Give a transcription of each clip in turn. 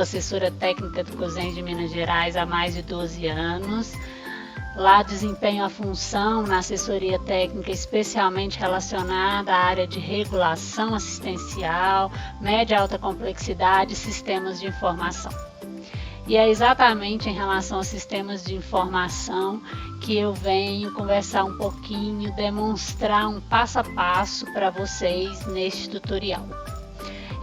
sou assessora técnica do COSENS de Minas Gerais há mais de 12 anos. Lá desempenho a função na assessoria técnica especialmente relacionada à área de regulação assistencial, média e alta complexidade e sistemas de informação. E é exatamente em relação aos sistemas de informação que eu venho conversar um pouquinho, demonstrar um passo a passo para vocês neste tutorial.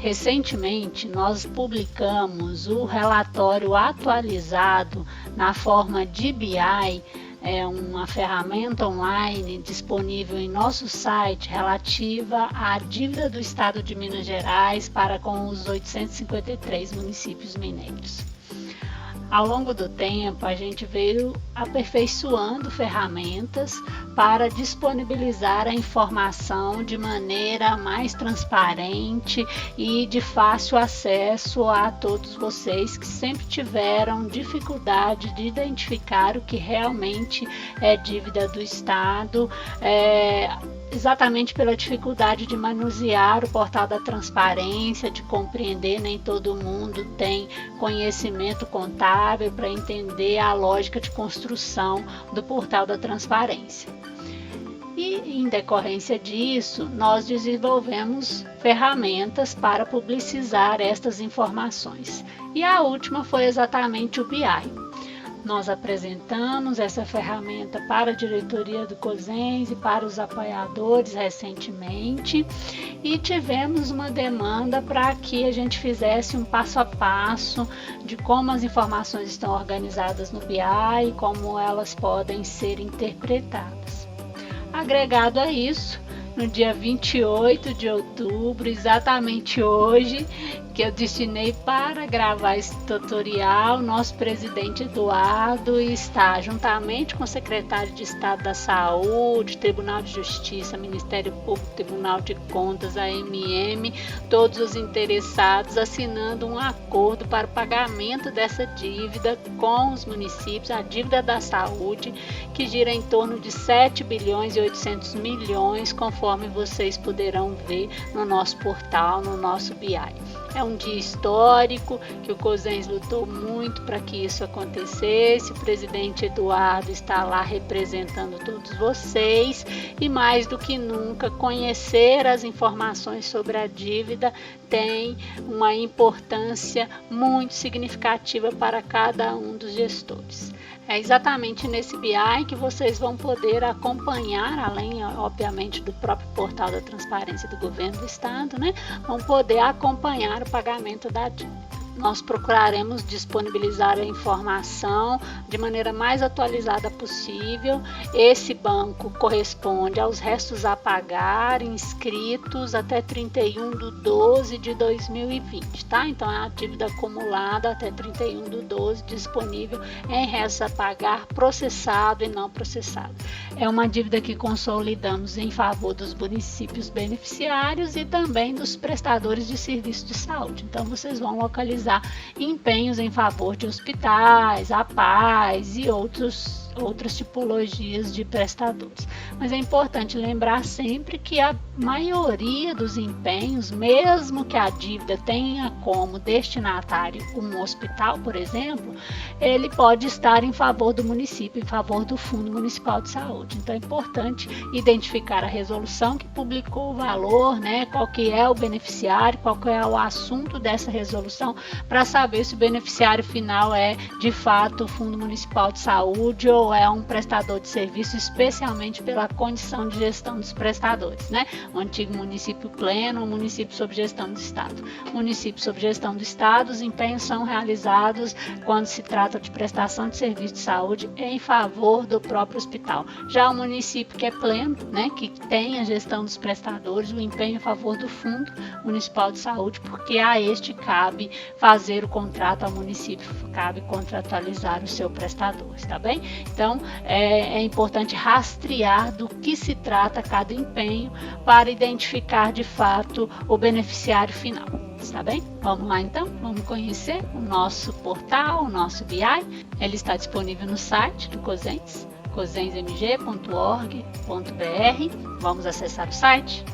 Recentemente, nós publicamos o relatório atualizado na forma de BI, uma ferramenta online disponível em nosso site relativa à dívida do Estado de Minas Gerais para com os 853 municípios mineiros. Ao longo do tempo, a gente veio aperfeiçoando ferramentas para disponibilizar a informação de maneira mais transparente e de fácil acesso a todos vocês que sempre tiveram dificuldade de identificar o que realmente é dívida do Estado, exatamente pela dificuldade de manusear o portal da transparência, de compreender, nem todo mundo tem conhecimento contábil para entender a lógica de construção do portal da transparência. E em decorrência disso, nós desenvolvemos ferramentas para publicizar estas informações. E a última foi exatamente o BI. Nós apresentamos essa ferramenta para a diretoria do COSENS e para os apoiadores recentemente e tivemos uma demanda para que a gente fizesse um passo a passo de como as informações estão organizadas no BI e como elas podem ser interpretadas. Agregado a isso, no dia 28 de outubro, exatamente hoje, que eu destinei para gravar esse tutorial, nosso presidente Eduardo está, juntamente com o secretário de Estado da Saúde, Tribunal de Justiça, Ministério Público, Tribunal de Contas, AMM, todos os interessados, assinando um acordo para o pagamento dessa dívida com os municípios, a dívida da saúde, que gira em torno de 7 bilhões e 800 milhões, conforme vocês poderão ver no nosso portal, no nosso BI. É um dia histórico que o COSENS lutou muito para que isso acontecesse. O presidente Eduardo está lá representando todos vocês e mais do que nunca conhecer as informações sobre a dívida tem uma importância muito significativa para cada um dos gestores. É exatamente nesse BI que vocês vão poder acompanhar, além, obviamente, do próprio portal da transparência do governo do estado, né? Vão poder acompanhar o pagamento da dívida. Nós procuraremos disponibilizar a informação de maneira mais atualizada possível. Esse banco corresponde aos restos a pagar inscritos até 31/12/2020, tá? Então, é a dívida acumulada até 31/12 disponível em restos a pagar processado e não processado. É uma dívida que consolidamos em favor dos municípios beneficiários e também dos prestadores de serviço de saúde. Então, vocês vão localizar empenhos em favor de hospitais, APAES e outras tipologias de prestadores. Mas é importante lembrar sempre que a maioria dos empenhos, mesmo que a dívida tenha como destinatário um hospital, por exemplo, ele pode estar em favor do município, em favor do Fundo Municipal de Saúde. Então é importante identificar a resolução que publicou o valor, né, qual que é o beneficiário, qual que é o assunto dessa resolução, para saber se o beneficiário final é de fato o Fundo Municipal de Saúde ou é um prestador de serviço, especialmente pela condição de gestão dos prestadores, né? O antigo município pleno, o município sob gestão do Estado. Município sob gestão do Estado, os empenhos são realizados quando se trata de prestação de serviço de saúde em favor do próprio hospital. Já o município que é pleno, né, que tem a gestão dos prestadores, o empenho a favor do Fundo Municipal de Saúde, porque a este cabe fazer o contrato, ao município cabe contratualizar o seu prestador, está bem? Então, é importante rastrear do que se trata cada empenho para identificar de fato o beneficiário final, está bem? Vamos lá então, vamos conhecer o nosso portal, o nosso BI. Ele está disponível no site do COSENS, cosensmg.org.br. Vamos acessar o site?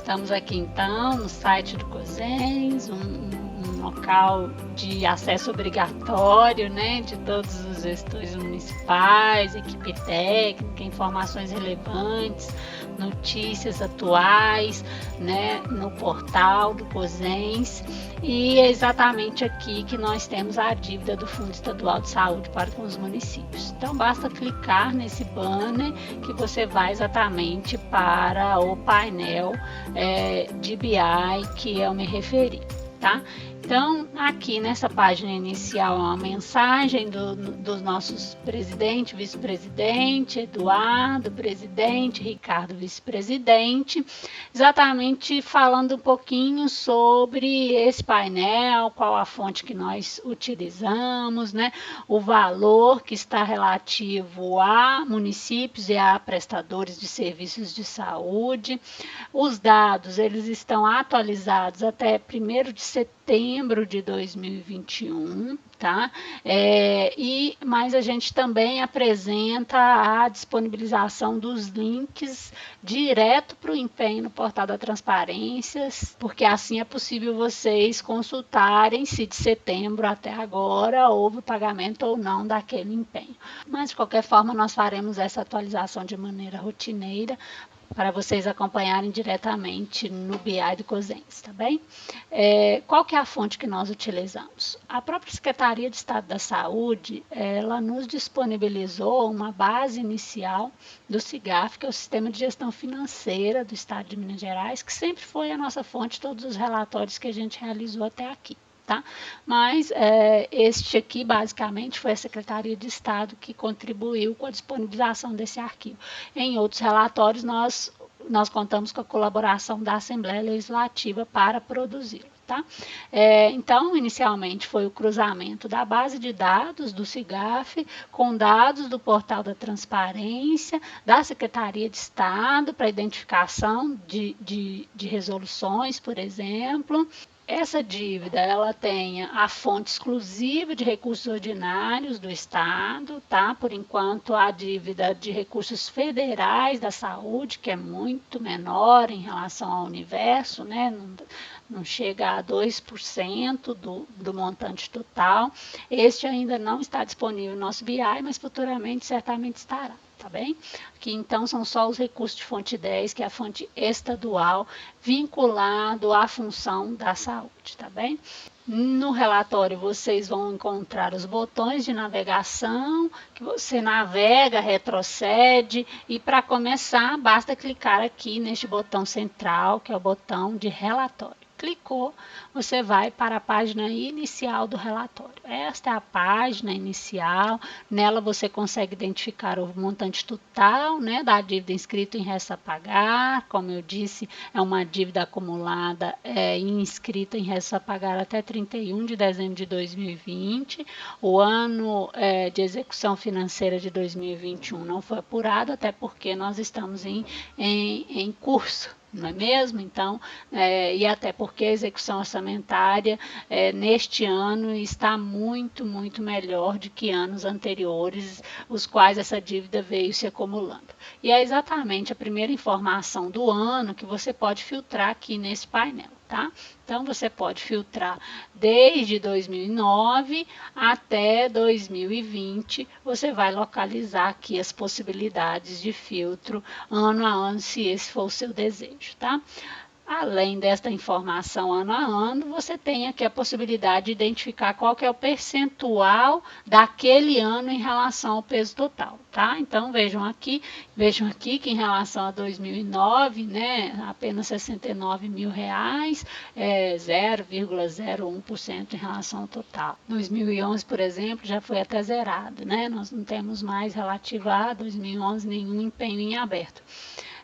Estamos aqui então no site do COSENS, um local de acesso obrigatório, né, de todos os gestores municipais, equipe técnica, informações relevantes, notícias atuais, né, no portal do COSENS. E é exatamente aqui que nós temos a dívida do Fundo Estadual de Saúde para com os municípios. Então basta clicar nesse banner que você vai exatamente para o painel de BI que eu me referi, tá? Então, aqui nessa página inicial é uma mensagem dos nossos presidente, vice-presidente, Eduardo, presidente, Ricardo, vice-presidente, exatamente falando um pouquinho sobre esse painel, qual a fonte que nós utilizamos, né? O valor que está relativo a municípios e a prestadores de serviços de saúde. Os dados, eles estão atualizados até 1º de setembro de 2021, tá? Mas a gente também apresenta a disponibilização dos links direto para o empenho no portal da transparência, porque assim é possível vocês consultarem se de setembro até agora houve pagamento ou não daquele empenho. Mas de qualquer forma nós faremos essa atualização de maneira rotineira para vocês acompanharem diretamente no BI do COSENS, tá bem? Qual que é a fonte que nós utilizamos? A própria Secretaria de Estado da Saúde, ela nos disponibilizou uma base inicial do SIGAF, que é o Sistema de Gestão Financeira do Estado de Minas Gerais, que sempre foi a nossa fonte de todos os relatórios que a gente realizou até aqui. Tá? Mas este aqui basicamente foi a Secretaria de Estado que contribuiu com a disponibilização desse arquivo. Em outros relatórios nós contamos com a colaboração da Assembleia Legislativa para produzi-lo. Tá? Então, inicialmente foi o cruzamento da base de dados do SIGAF com dados do portal da transparência, da Secretaria de Estado para identificação de resoluções, por exemplo. Essa dívida, ela tem a fonte exclusiva de recursos ordinários do Estado, tá? Por enquanto, a dívida de recursos federais da saúde, que é muito menor em relação ao universo, né? Não chega a 2% do montante total. Este ainda não está disponível no nosso BI, mas futuramente certamente estará. Tá bem? Aqui então são só os recursos de fonte 10, que é a fonte estadual, vinculado à função da saúde, tá bem? No relatório vocês vão encontrar os botões de navegação, que você navega, retrocede, e para começar basta clicar aqui neste botão central, que é o botão de relatório. Clicou, você vai para a página inicial do relatório. Esta é a página inicial, nela você consegue identificar o montante total, né, da dívida inscrita em resta a pagar. Como eu disse, é uma dívida acumulada e inscrita em resta a pagar até 31 de dezembro de 2020. O ano de execução financeira de 2021 não foi apurado, até porque nós estamos em curso. Não é mesmo? Então, e até porque a execução orçamentária neste ano está muito, muito melhor do que anos anteriores, os quais essa dívida veio se acumulando. E é exatamente a primeira informação do ano que você pode filtrar aqui nesse painel. Tá? Então, você pode filtrar desde 2009 até 2020, você vai localizar aqui as possibilidades de filtro ano a ano, se esse for o seu desejo, tá? Além desta informação ano a ano, você tem aqui a possibilidade de identificar qual que é o percentual daquele ano em relação ao peso total, tá? Então, vejam aqui que em relação a 2009, né, apenas R$69 mil, 0,01% em relação ao total. 2011, por exemplo, já foi até zerado, né? Nós não temos mais relativo a 2011 nenhum empenho em aberto.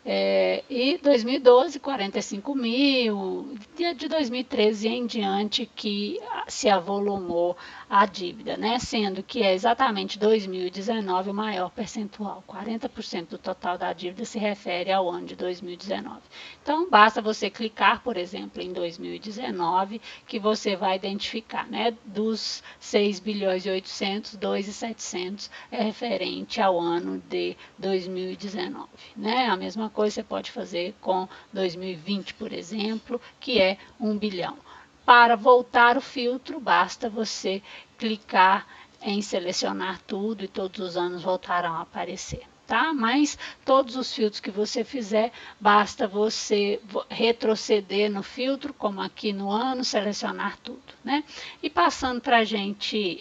E 2012, 45 mil, de 2013 em diante que se avolumou a dívida, né? Sendo que é exatamente 2019 o maior percentual, 40% do total da dívida se refere ao ano de 2019. Então, basta você clicar, por exemplo, em 2019, que você vai identificar, né? Dos 6 bilhões e 800, 2.700 é referente ao ano de 2019, né? A mesma coisa você pode fazer com 2020, por exemplo, que é 1 bilhão. Para voltar o filtro, basta você clicar em selecionar tudo e todos os anos voltarão a aparecer, tá? Mas todos os filtros que você fizer, basta você retroceder no filtro, como aqui no ano, selecionar tudo, né? E passando para a gente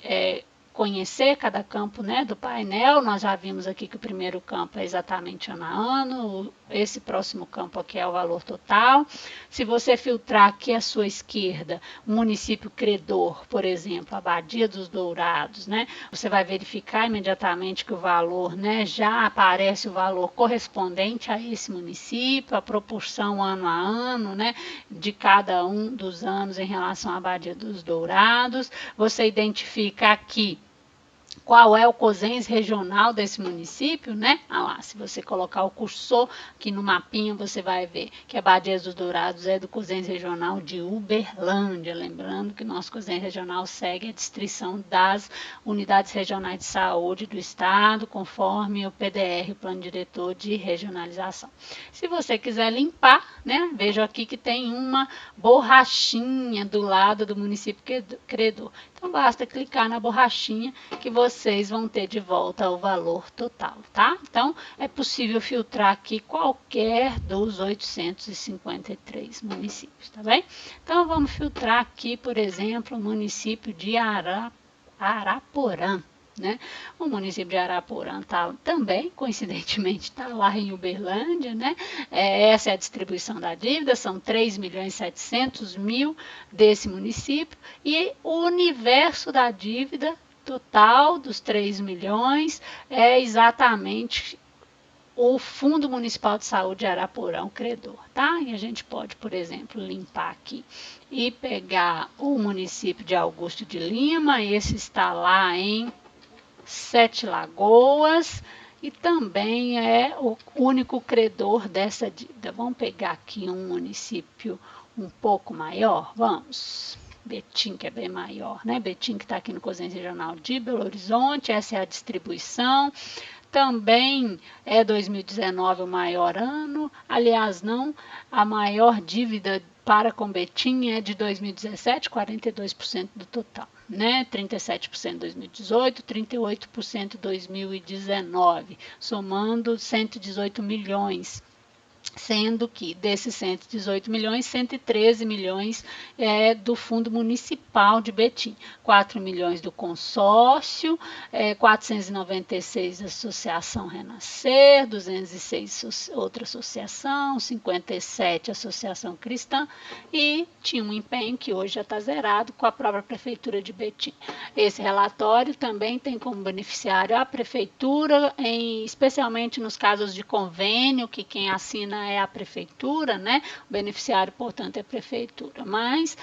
conhecer cada campo, né, do painel, nós já vimos aqui que o primeiro campo é exatamente ano a ano, esse próximo campo aqui é o valor total. Se você filtrar aqui à sua esquerda, o município credor, por exemplo, Abadia dos Dourados, né, você vai verificar imediatamente que o valor, né, já aparece o valor correspondente a esse município, a proporção ano a ano, né, de cada um dos anos em relação à Abadia dos Dourados. Você identifica aqui qual é o COSENS regional desse município, né? Ah lá, se você colocar o cursor aqui no mapinha, você vai ver que a Abadia dos Dourados é do COSENS regional de Uberlândia. Lembrando que nosso COSENS regional segue a distribuição das unidades regionais de saúde do estado, conforme o PDR, o Plano Diretor de Regionalização. Se você quiser limpar, né? Vejo aqui que tem uma borrachinha do lado do município credor. Então, basta clicar na borrachinha que vocês vão ter de volta o valor total, tá? Então, é possível filtrar aqui qualquer dos 853 municípios, tá bem? Então, vamos filtrar aqui, por exemplo, o município de Araporã. Né? O município de Araporã também, coincidentemente, está lá em Uberlândia, né? Essa é a distribuição da dívida, são 3.700.000 desse município, e o universo da dívida total dos 3 milhões é exatamente o Fundo Municipal de Saúde de Araporã, o credor, tá? E a gente pode, por exemplo, limpar aqui e pegar o município de Augusto de Lima, esse está lá em Sete Lagoas e também é o único credor dessa dívida. Vamos pegar aqui um município um pouco maior, vamos. Betim, que é bem maior, né? Betim, que está aqui no COSENS regional de Belo Horizonte, essa é a distribuição. Também é 2019 o maior ano, aliás, não, a maior dívida para com Betim é de 2017, 42% do total, né? 37% em 2018, 38% em 2019, somando 118 milhões. Sendo que desses 118 milhões, 113 milhões é do Fundo Municipal de Betim, 4 milhões do consórcio, 496 da Associação Renascer, 206 outra associação, 57 Associação Cristã e tinha um empenho que hoje já está zerado com a própria Prefeitura de Betim. Esse relatório também tem como beneficiário a Prefeitura, especialmente nos casos de convênio, que quem assina é a prefeitura, né? O beneficiário, portanto, é a prefeitura. Mas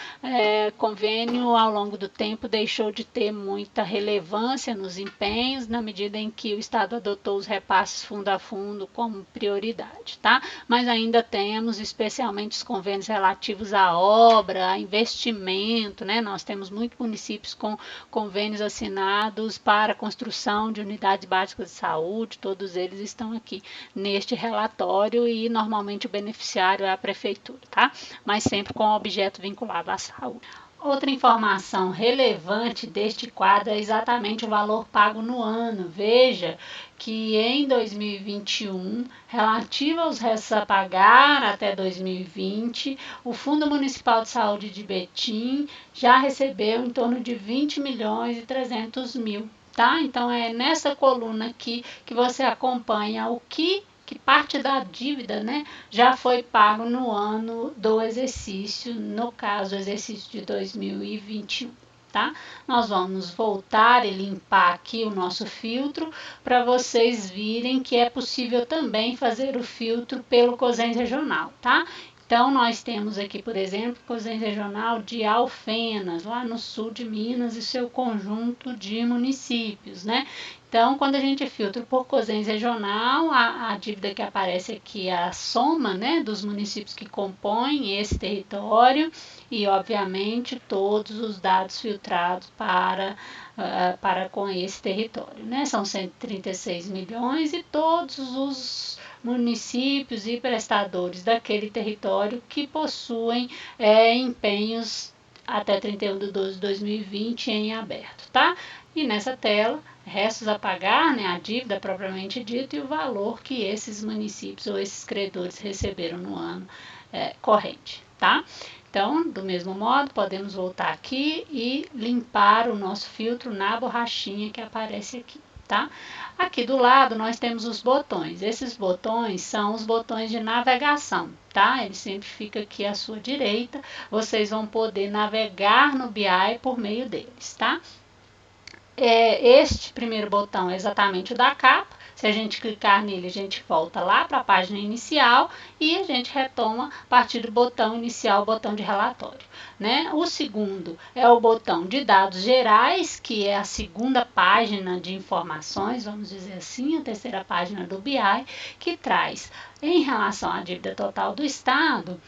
convênio, ao longo do tempo, deixou de ter muita relevância nos empenhos, na medida em que o Estado adotou os repasses fundo a fundo como prioridade, tá? Mas ainda temos, especialmente, os convênios relativos à obra, a investimento, né? Nós temos muitos municípios com convênios assinados para a construção de unidades básicas de saúde, todos eles estão aqui neste relatório e normalmente o beneficiário é a prefeitura, tá? Mas sempre com objeto vinculado à saúde. Outra informação relevante deste quadro é exatamente o valor pago no ano. Veja que em 2021, relativo aos restos a pagar até 2020, o Fundo Municipal de Saúde de Betim já recebeu em torno de 20 milhões e 300 mil, tá? Então é nessa coluna aqui que você acompanha o que parte da dívida, né, já foi pago no ano do exercício, no caso, o exercício de 2021. Tá? Nós vamos voltar e limpar aqui o nosso filtro para vocês virem que é possível também fazer o filtro pelo COSENS regional, tá? Então, nós temos aqui, por exemplo, COSENS regional de Alfenas, lá no sul de Minas, e seu conjunto de municípios, né? Então, quando a gente filtra por COSENS regional, a dívida que aparece aqui é a soma, né, dos municípios que compõem esse território e, obviamente, todos os dados filtrados para com esse território, né? São 136 milhões e todos os municípios e prestadores daquele território que possuem empenhos até 31/12/2020 em aberto, tá? E nessa tela, restos a pagar, né, a dívida propriamente dita e o valor que esses municípios ou esses credores receberam no ano corrente, tá? Então, do mesmo modo, podemos voltar aqui e limpar o nosso filtro na borrachinha que aparece aqui, tá? Aqui do lado nós temos os botões. Esses botões são os botões de navegação, tá? Ele sempre fica aqui à sua direita. Vocês vão poder navegar no BI por meio deles, tá? Este primeiro botão é exatamente o da capa. Se a gente clicar nele, a gente volta lá para a página inicial e a gente retoma a partir do botão inicial, o botão de relatório, né? O segundo é o botão de dados gerais, que é a segunda página de informações, vamos dizer assim, a terceira página do BI, que traz, em relação à dívida total do Estado,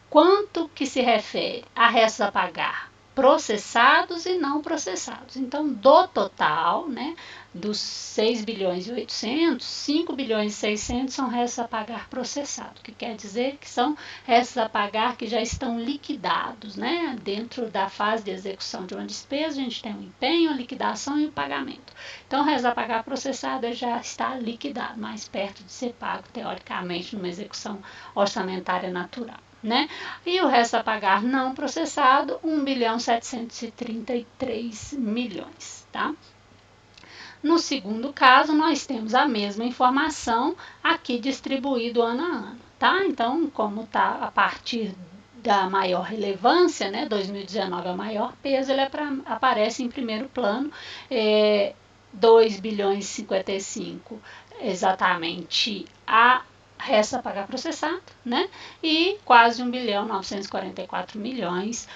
quanto que se refere a restos a pagar processados e não processados. Então, do total, né, dos 6 bilhões e 800, 5 bilhões e 600 são restos a pagar processados, que quer dizer que são restos a pagar que já estão liquidados, né? Dentro da fase de execução de uma despesa, a gente tem o empenho, a liquidação e o pagamento. Então, o resto a pagar processado já está liquidado, mais perto de ser pago, teoricamente, numa execução orçamentária natural, né? E o resto a pagar não processado, 1.733 milhões, tá? No segundo caso, nós temos a mesma informação aqui distribuído ano a ano, tá? Então, como tá a partir da maior relevância, né? 2019 é o maior peso, ele aparece em primeiro plano, 2 bilhões e 55 exatamente a resta a pagar processado, né? E quase 1.944 milhões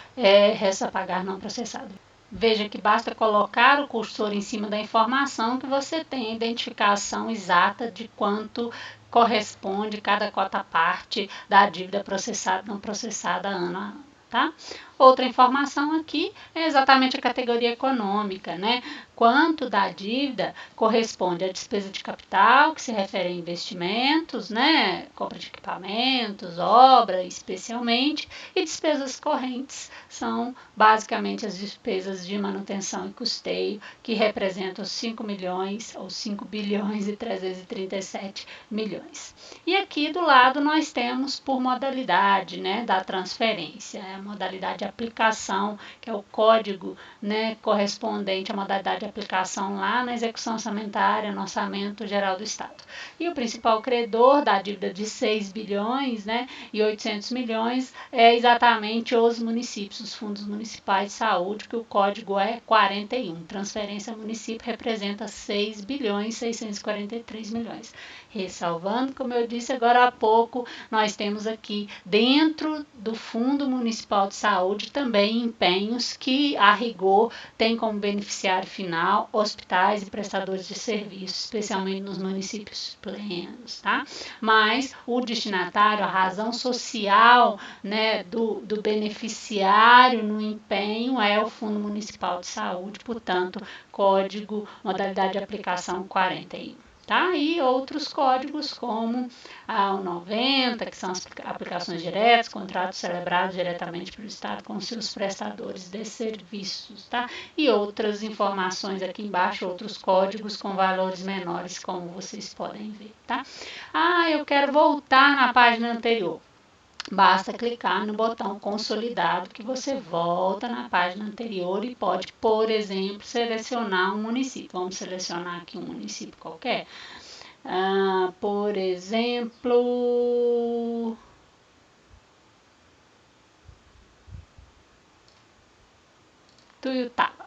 resta a pagar não processado. Veja que basta colocar o cursor em cima da informação que você tem a identificação exata de quanto corresponde cada cota parte da dívida processada não processada ano a ano, tá? Outra informação aqui é exatamente a categoria econômica, né? Quanto da dívida corresponde à despesa de capital, que se refere a investimentos, né? Compra de equipamentos, obra especialmente, e despesas correntes são basicamente as despesas de manutenção e custeio, que representam 5 milhões ou 5 bilhões e 337 milhões. E aqui do lado nós temos por modalidade, né, da transferência, a modalidade de aplicação, que é o código, né, correspondente à modalidade de aplicação lá na execução orçamentária, no orçamento geral do Estado. E o principal credor da dívida de 6 bilhões, né, e 800 milhões é exatamente os municípios, os fundos municipais de saúde, que o código é 41. Transferência município representa 6 bilhões 643 milhões. Ressalvando, como eu disse agora há pouco, nós temos aqui dentro do Fundo Municipal de Saúde também empenhos que, a rigor, tem como beneficiário final hospitais e prestadores de serviços, especialmente nos municípios plenos, tá? Mas o destinatário, a razão social, né, do beneficiário no empenho é o Fundo Municipal de Saúde, portanto, código, modalidade de aplicação 41. Tá? E outros códigos como o 90, que são as aplicações diretas, contratos celebrados diretamente pelo Estado com seus prestadores de serviços, tá? E outras informações aqui embaixo, outros códigos com valores menores, como vocês podem ver, tá? Eu quero voltar na página anterior. Basta clicar no botão consolidado que você volta na página anterior e pode, por exemplo, selecionar um município. Vamos selecionar aqui um município qualquer. Por exemplo, Tuiutaba.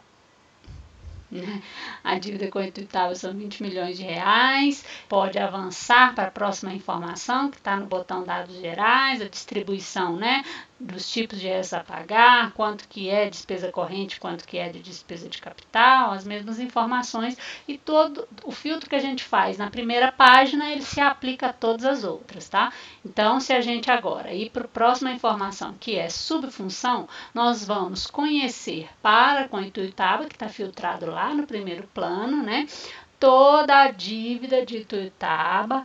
né? A dívida com Ituiutaba são 20 milhões de reais. Pode avançar para a próxima informação, que está no botão dados gerais, a distribuição, né, dos tipos de restos a pagar, quanto que é despesa corrente, quanto que é de despesa de capital, as mesmas informações, e todo o filtro que a gente faz na primeira página, ele se aplica a todas as outras, tá? Então, se a gente agora ir para a próxima informação, que é subfunção, nós vamos conhecer para com Ituiutaba, que está filtrado lá no primeiro plano, né, toda a dívida de Ituiutaba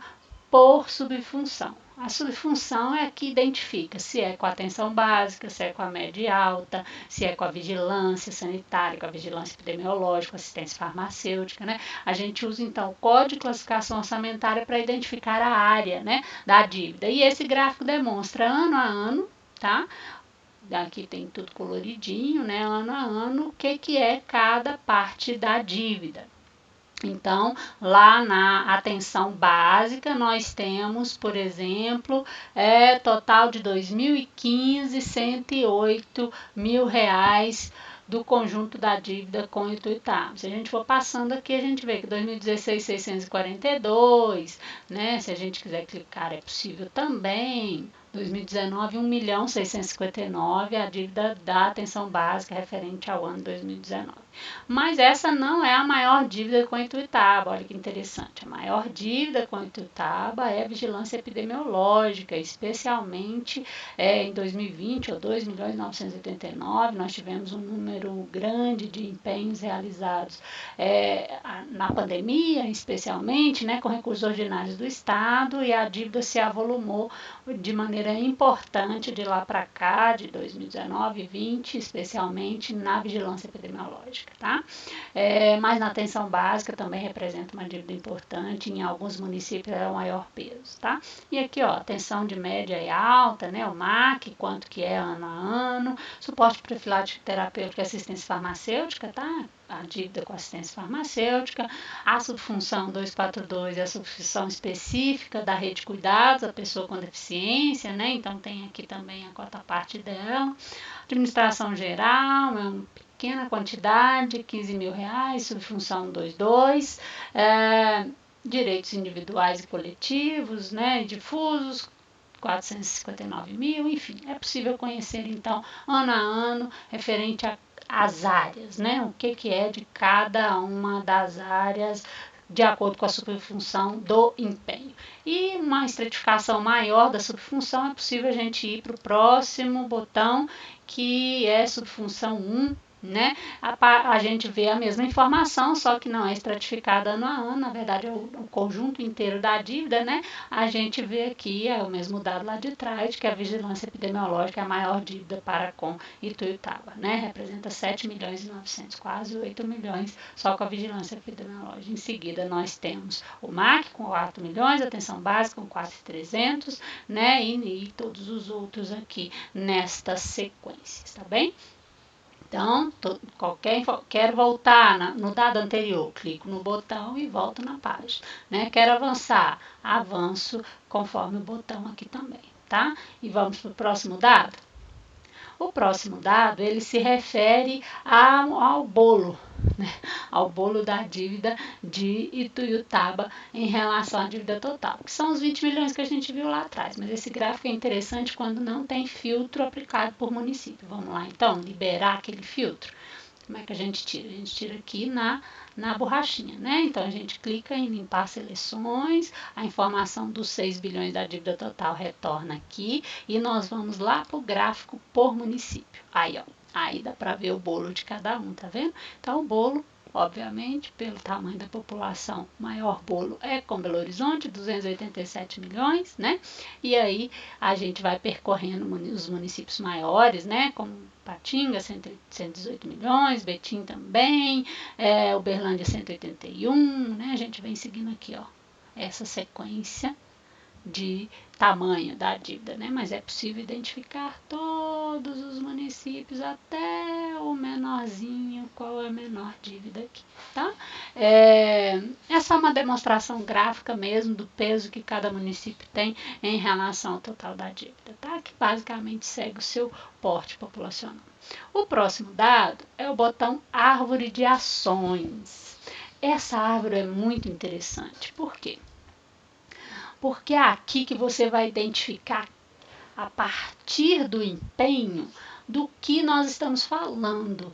por subfunção. A subfunção é a que identifica se é com a atenção básica, se é com a média e alta, se é com a vigilância sanitária, com a vigilância epidemiológica, assistência farmacêutica, né? A gente usa então o código de classificação orçamentária para identificar a área, né, da dívida. E esse gráfico demonstra ano a ano, tá? Aqui tem tudo coloridinho, né? Ano a ano, o que é cada parte da dívida. Então, lá na atenção básica, nós temos, por exemplo, total de 2015, 108 mil reais do conjunto da dívida com Ituiutaba. Se a gente for passando aqui, a gente vê que 2016, 642, né? Se a gente quiser clicar, é possível também. 2019, 1.659.000 a dívida da atenção básica referente ao ano 2019. Mas essa não é a maior dívida com Ituiutaba, olha que interessante. A maior dívida com Ituiutaba é a vigilância epidemiológica, especialmente em 2020, ou 2.989.000, nós tivemos um número grande de empenhos realizados na pandemia, especialmente, né, com recursos ordinários do Estado, e a dívida se avolumou de maneira importante de lá para cá, de 2019 e 2020, especialmente na vigilância epidemiológica, tá? Mas na atenção básica também representa uma dívida importante, em alguns municípios é o maior peso, tá? E aqui, ó, atenção de média e alta, né, o MAC, quanto que é ano a ano, suporte profilático terapêutico e assistência farmacêutica, tá? A dívida com assistência farmacêutica, a subfunção 242 é a subfunção específica da rede de cuidados, a pessoa com deficiência, né? Então tem aqui também a cota parte dela. Administração geral, é uma pequena quantidade, 15 mil reais, subfunção 22, direitos individuais e coletivos, né? Difusos, 459 mil, enfim, é possível conhecer então ano a ano referente às áreas, né? O que é de cada uma das áreas de acordo com a subfunção do empenho. E uma estratificação maior da subfunção é possível a gente ir para o próximo botão, que é subfunção 1, né? A gente vê a mesma informação, só que não é estratificada ano a ano, na verdade é o conjunto inteiro da dívida, né? A gente vê aqui, é o mesmo dado lá de trás, que a vigilância epidemiológica é a maior dívida para com Ituiutaba, né? Representa 7 milhões e 900, quase 8 milhões só com a vigilância epidemiológica. Em seguida nós temos o MAC com 4 milhões, a atenção básica com 4.300, né? E todos os outros aqui nestas sequências, tá bem? Então, quero voltar no dado anterior, clico no botão e volto na página, né? Quero avançar, avanço conforme o botão aqui também, tá? E vamos para o próximo dado? O próximo dado, ele se refere ao bolo, né? Ao bolo da dívida de Ituiutaba em relação à dívida total, que são os 20 milhões que a gente viu lá atrás, mas esse gráfico é interessante quando não tem filtro aplicado por município. Vamos lá, então, liberar aquele filtro. Como é que a gente tira? A gente tira aqui na borrachinha, né? Então, a gente clica em limpar seleções, a informação dos 6 bilhões da dívida total retorna aqui e nós vamos lá para o gráfico por município. Aí, ó, aí dá para ver o bolo de cada um, tá vendo? Então, o bolo, obviamente, pelo tamanho da população, o maior bolo é com Belo Horizonte, 287 milhões, né? E aí a gente vai percorrendo os municípios maiores, né? Como Patinga, 118 milhões, Betim também, Uberlândia, 181, né? A gente vem seguindo aqui, ó, essa sequência de tamanho da dívida, né? Mas é possível identificar todos os municípios até o menorzinho, qual é a menor dívida aqui, tá? Essa é uma demonstração gráfica mesmo do peso que cada município tem em relação ao total da dívida, tá? Que basicamente segue o seu porte populacional. O próximo dado é o botão Árvore de Ações. Essa árvore é muito interessante. Por quê? Porque é aqui que você vai identificar, a partir do empenho, do que nós estamos falando,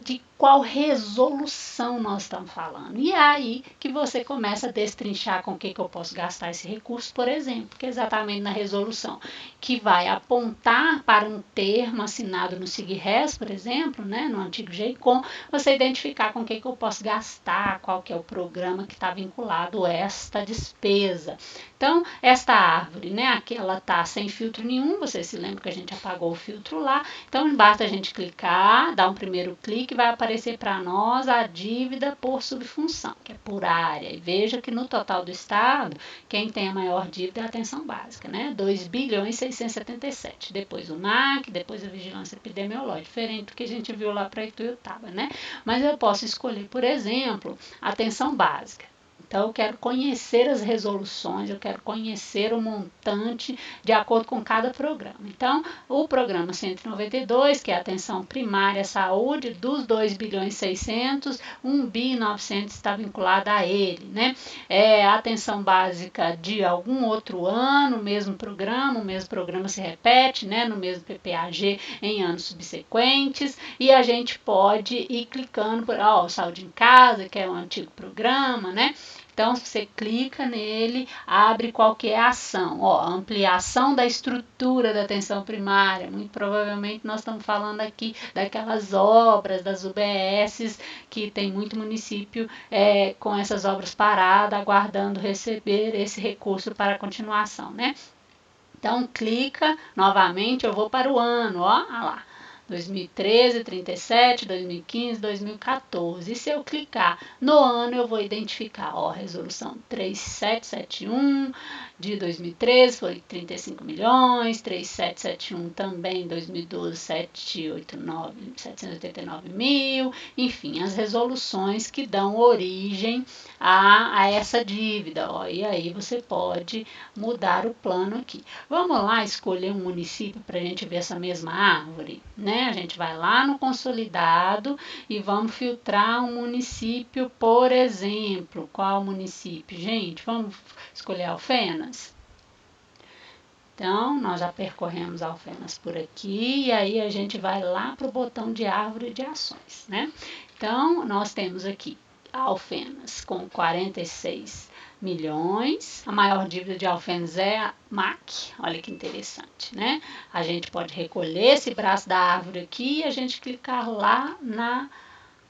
de qual resolução nós estamos falando. E é aí que você começa a destrinchar com o que eu posso gastar esse recurso, por exemplo, que é exatamente na resolução, que vai apontar para um termo assinado no SIGRES, por exemplo, né, no antigo GEICOM, você identificar com o que eu posso gastar, qual que é o programa que está vinculado a esta despesa. Então, esta árvore, né, aqui ela está sem filtro nenhum, você se lembra que a gente apagou o filtro lá, então basta a gente clicar, dar um primeiro clique, vai aparecer para nós a dívida por subfunção, que é por área. E veja que no total do estado, quem tem a maior dívida é a atenção básica, né, 2.677. Depois o MAC, depois a vigilância epidemiológica, diferente do que a gente viu lá para Ituiutaba, né? Mas eu posso escolher, por exemplo, a atenção básica. Então, eu quero conhecer as resoluções, eu quero conhecer o montante de acordo com cada programa. Então, o programa 192, que é a atenção primária à saúde, dos 2.600.000, 1.900.000 está vinculada a ele, né? A atenção básica de algum outro ano, o mesmo programa se repete, né? No mesmo PPAG em anos subsequentes, e a gente pode ir clicando por, Saúde em Casa, que é um antigo programa, né? Então, você clica nele, abre qualquer ação. Ampliação da estrutura da atenção primária. Muito provavelmente nós estamos falando aqui daquelas obras, das UBSs, que tem muito município com essas obras paradas, aguardando receber esse recurso para a continuação, né? Então, clica novamente, eu vou para o ano, olha lá. 2013, 37, 2015, 2014. E se eu clicar no ano, eu vou identificar, resolução 3771 de 2013 foi 35 milhões, 3771 também 2012, 789 mil, enfim, as resoluções que dão origem a essa dívida. E aí você pode mudar o plano aqui. Vamos lá escolher um município para a gente ver essa mesma árvore, né? A gente vai lá no consolidado e vamos filtrar um município, por exemplo. Qual município, gente? Vamos escolher Alfenas? Então, nós já percorremos Alfenas por aqui e aí a gente vai lá para o botão de árvore de ações, né? Então, nós temos aqui Alfenas com 46 milhões. A maior dívida de Alfenas é a MAC. Olha que interessante, né? A gente pode recolher esse braço da árvore aqui e a gente clicar lá na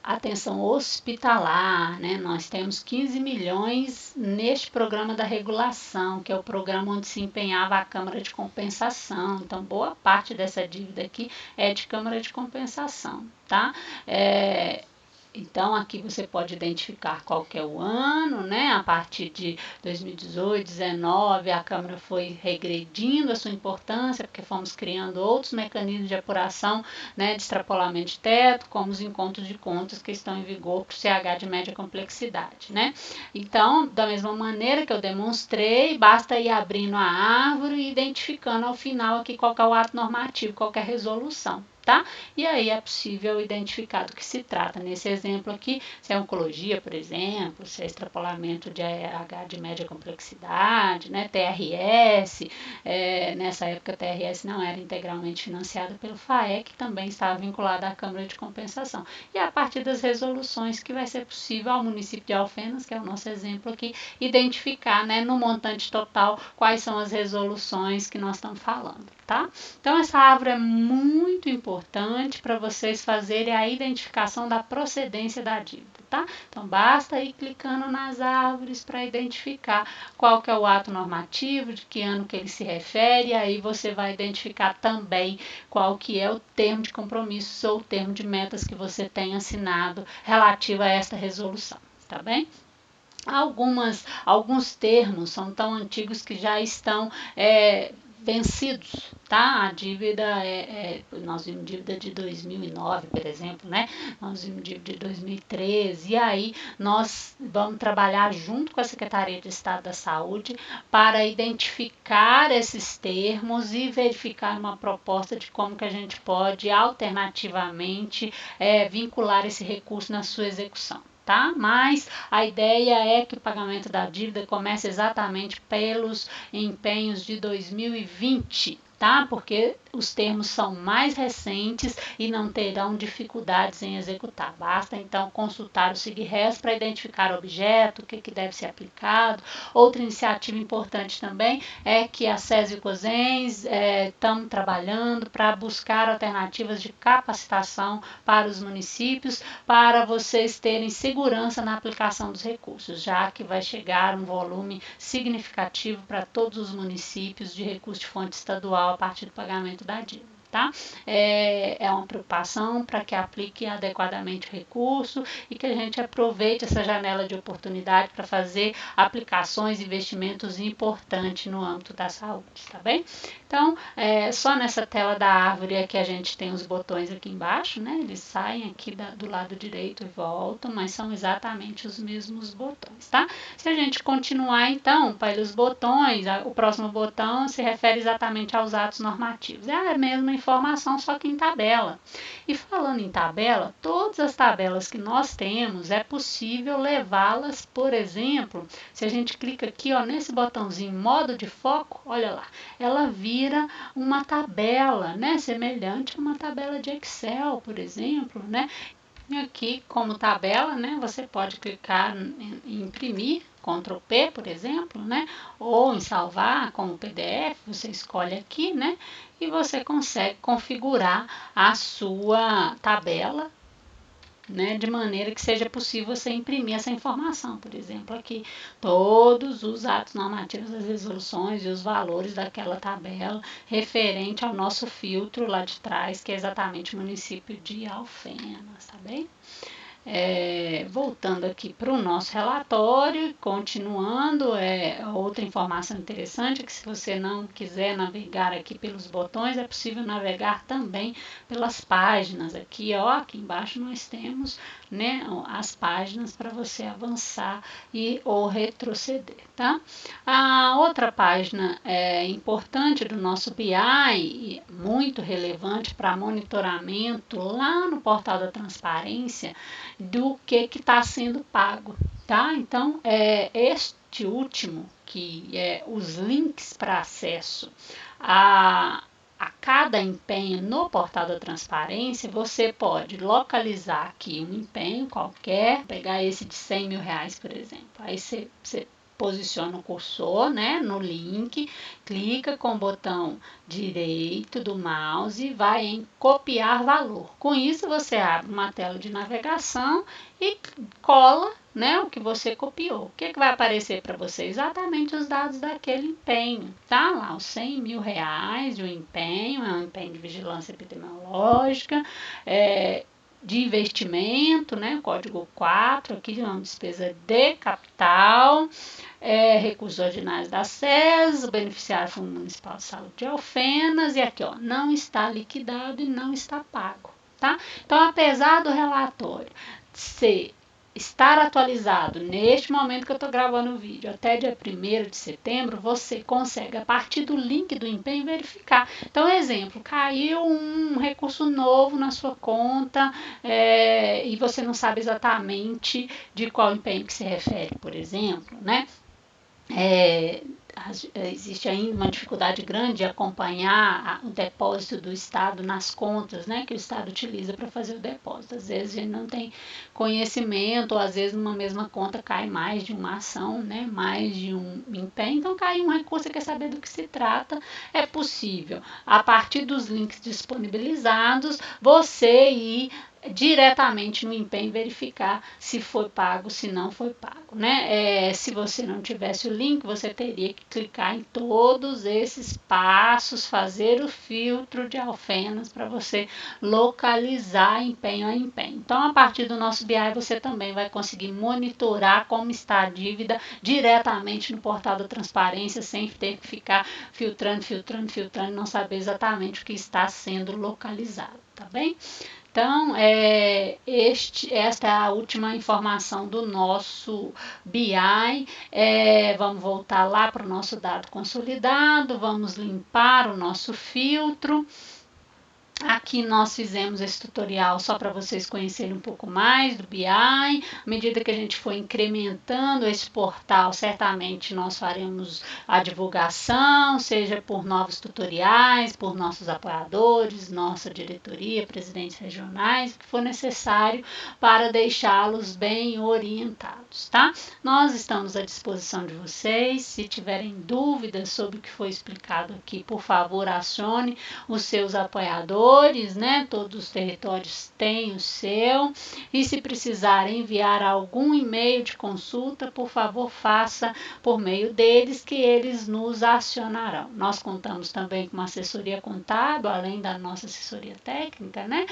atenção hospitalar, né? Nós temos 15 milhões neste programa da regulação, que é o programa onde se empenhava a Câmara de Compensação. Então, boa parte dessa dívida aqui é de Câmara de Compensação, tá? Então, aqui você pode identificar qual que é o ano, né? A partir de 2018, 2019, a Câmara foi regredindo a sua importância, porque fomos criando outros mecanismos de apuração, né, de extrapolamento de teto, como os encontros de contas que estão em vigor para o CH de média complexidade, né? Então, da mesma maneira que eu demonstrei, basta ir abrindo a árvore e identificando ao final aqui qual que é o ato normativo, qual que é a resolução. Tá? E aí é possível identificar do que se trata. Nesse exemplo aqui, se é oncologia, por exemplo, se é extrapolamento de AH de média complexidade, né? TRS, nessa época a TRS não era integralmente financiada pelo FAEC, também estava vinculada à Câmara de Compensação. E a partir das resoluções que vai ser possível ao município de Alfenas, que é o nosso exemplo aqui, identificar, né, no montante total quais são as resoluções que nós estamos falando. Tá? Então, essa árvore é muito importante para vocês fazerem a identificação da procedência da dívida. Tá? Então, basta ir clicando nas árvores para identificar qual que é o ato normativo, de que ano que ele se refere, e aí você vai identificar também qual que é o termo de compromissos ou o termo de metas que você tem assinado relativo a esta resolução. Tá bem? Alguns termos são tão antigos que já estão vencidos, tá? A dívida nós vimos dívida de 2009, por exemplo, né? Nós vimos dívida de 2013, e aí nós vamos trabalhar junto com a Secretaria de Estado da Saúde para identificar esses termos e verificar uma proposta de como que a gente pode alternativamente vincular esse recurso na sua execução. Tá? Mas a ideia é que o pagamento da dívida comece exatamente pelos empenhos de 2020, tá? Porque os termos são mais recentes e não terão dificuldades em executar. Basta então consultar o SIGRES para identificar o objeto, o que deve ser aplicado. Outra iniciativa importante também é que a SES e o COSENS estão trabalhando para buscar alternativas de capacitação para os municípios, para vocês terem segurança na aplicação dos recursos, já que vai chegar um volume significativo para todos os municípios de recurso de fonte estadual a partir do pagamento da dívida. Tá? É uma preocupação para que aplique adequadamente o recurso e que a gente aproveite essa janela de oportunidade para fazer aplicações e investimentos importantes no âmbito da saúde, tá bem? Então, só nessa tela da árvore é que a gente tem os botões aqui embaixo, né? Eles saem aqui do lado direito e voltam, mas são exatamente os mesmos botões, tá? Se a gente continuar, então, pelos botões, o próximo botão se refere exatamente aos atos normativos. É a mesma informação, só que em tabela. E falando em tabela, todas as tabelas que nós temos, é possível levá-las, por exemplo, se a gente clica aqui, ó, nesse botãozinho modo de foco, olha lá, ela vira uma tabela, né, semelhante a uma tabela de Excel, por exemplo, né? E aqui, como tabela, né, você pode clicar em imprimir, Ctrl P, por exemplo, né, ou em salvar como PDF, você escolhe aqui, né, e você consegue configurar a sua tabela, né, de maneira que seja possível você imprimir essa informação. Por exemplo, aqui todos os atos normativos das resoluções e os valores daquela tabela referente ao nosso filtro lá de trás, que é exatamente o município de Alfenas, tá bem? Voltando aqui para o nosso relatório, continuando, outra informação interessante é que se você não quiser navegar aqui pelos botões, é possível navegar também pelas páginas. Aqui, ó, aqui embaixo nós temos, né, as páginas para você avançar ou retroceder, tá? A outra página importante do nosso BI, muito relevante para monitoramento lá no portal da transparência, do que está sendo pago, tá? Então, este último, que é os links para acesso a cada empenho no portal da transparência, você pode localizar aqui um empenho qualquer, pegar esse de R$100 mil, por exemplo. Aí você posiciona o cursor, né, no link, clica com o botão direito do mouse e vai em copiar valor. Com isso você abre uma tela de navegação e cola, né, o que você copiou. O que vai aparecer para você? Exatamente os dados daquele empenho. Tá lá os R$100 mil de um empenho, é um empenho de vigilância epidemiológica, de investimento, né, código 4, aqui uma despesa de capital, recursos ordinários da SES, o beneficiário Fundo Municipal de Saúde de Alfenas, e aqui, ó, não está liquidado e não está pago, tá? Então, apesar do relatório estar atualizado neste momento que eu estou gravando o vídeo, até dia 1º de setembro, você consegue, a partir do link do empenho, verificar. Então, exemplo, caiu um recurso novo na sua conta e você não sabe exatamente de qual empenho que se refere, por exemplo, né? Existe ainda uma dificuldade grande de acompanhar o depósito do Estado nas contas, né, que o Estado utiliza para fazer o depósito. Às vezes a gente não tem conhecimento, ou às vezes numa mesma conta cai mais de uma ação, né, mais de um empenho, então cai um recurso, você quer saber do que se trata, é possível, a partir dos links disponibilizados, você ir diretamente no empenho verificar se foi pago, se não foi pago, né? Se você não tivesse o link, você teria que clicar em todos esses passos, fazer o filtro de alfenas para você localizar empenho a empenho. Então, a partir do nosso BI, você também vai conseguir monitorar como está a dívida diretamente no portal da transparência, sem ter que ficar filtrando, e não saber exatamente o que está sendo localizado, tá bem? Então, esta é a última informação do nosso BI. Vamos voltar lá para o nosso dado consolidado, vamos limpar o nosso filtro. Aqui nós fizemos esse tutorial só para vocês conhecerem um pouco mais do BI. À medida que a gente for incrementando esse portal, certamente nós faremos a divulgação, seja por novos tutoriais, por nossos apoiadores, nossa diretoria, presidentes regionais, o que for necessário para deixá-los bem orientados, tá? Nós estamos à disposição de vocês. Se tiverem dúvidas sobre o que foi explicado aqui, por favor, acione os seus apoiadores, né? Todos os territórios têm o seu. E se precisar enviar algum e-mail de consulta, por favor, faça por meio deles, que eles nos acionarão. Nós contamos também com uma assessoria contábil, além da nossa assessoria técnica, né?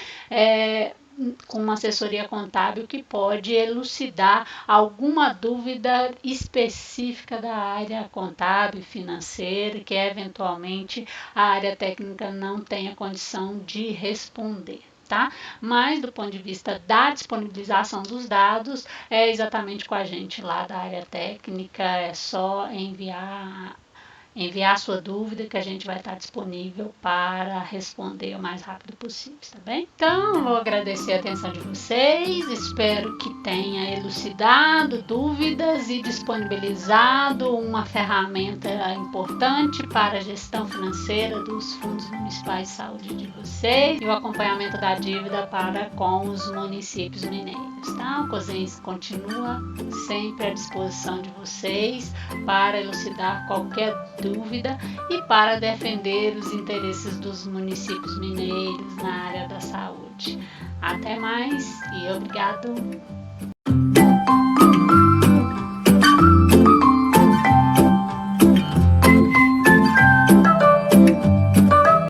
Com uma assessoria contábil que pode elucidar alguma dúvida específica da área contábil e financeira, que eventualmente a área técnica não tenha condição de responder. Tá? Mas do ponto de vista da disponibilização dos dados, é exatamente com a gente lá da área técnica, é só enviar sua dúvida, que a gente vai estar disponível para responder o mais rápido possível, tá bem? Então, vou agradecer a atenção de vocês, espero que tenha elucidado dúvidas e disponibilizado uma ferramenta importante para a gestão financeira dos fundos municipais de saúde de vocês e o acompanhamento da dívida para com os municípios mineiros, tá? O COSENS continua sempre à disposição de vocês para elucidar qualquer dúvida e para defender os interesses dos municípios mineiros na área da saúde. Até mais e obrigado!